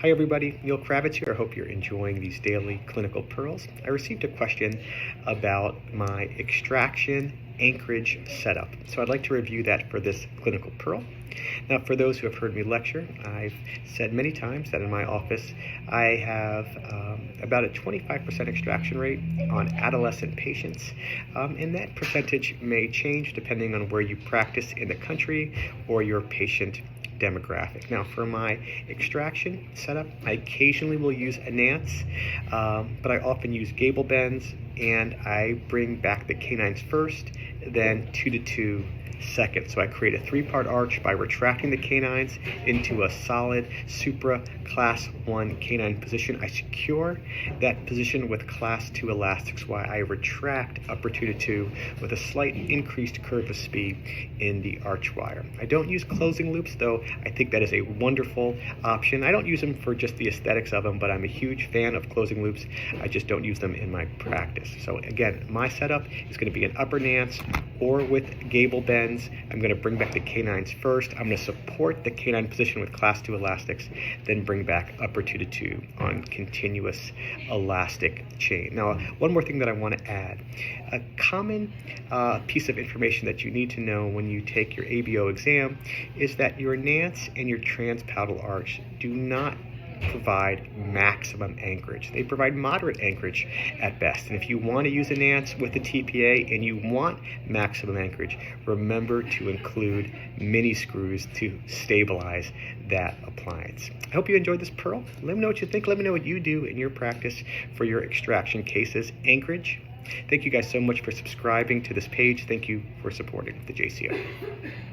Hi everybody, Neil Kravitz here. I hope you're enjoying these daily clinical pearls. I received a question about my extraction Anchorage setup, so I'd like to review that for this clinical pearl. Now, for those who have heard me lecture, I've said many times that in my office I have about a 25% extraction rate on adolescent patients, and that percentage may change depending on where you practice in the country or your patient demographic. Now, for my extraction setup, I occasionally will use a Nance, but I often use gable bends, and I bring back the canines first, then 2 to 2 second. So I create a 3-part arch by retracting the canines into a solid supra class 1 canine position. I secure that position with class 2 elastics while I retract upper 2 to 2 with a slight increased curve of speed in the arch wire. I don't use closing loops, though I think that is a wonderful option. I don't use them for just the aesthetics of them, but I'm a huge fan of closing loops. I just don't use them in my practice. So again, my setup is going to be an upper Nance or with gable bends. I'm going to bring back the canines first. I'm going to support the canine position with class 2 elastics, then bring back upper 2 to 2 on continuous elastic chain. Now, one more thing that I want to add. A common piece of information that you need to know when you take your ABO exam is that your Nance and your transpalatal arch do not provide maximum anchorage. They provide moderate anchorage at best. And if you want to use a Nance with the TPA and you want maximum anchorage, remember to include mini screws to stabilize that appliance. I hope you enjoyed this pearl. Let me know what you think. Let me know what you do in your practice for your extraction cases. Anchorage. Thank you guys so much for subscribing to this page. Thank you for supporting the JCO.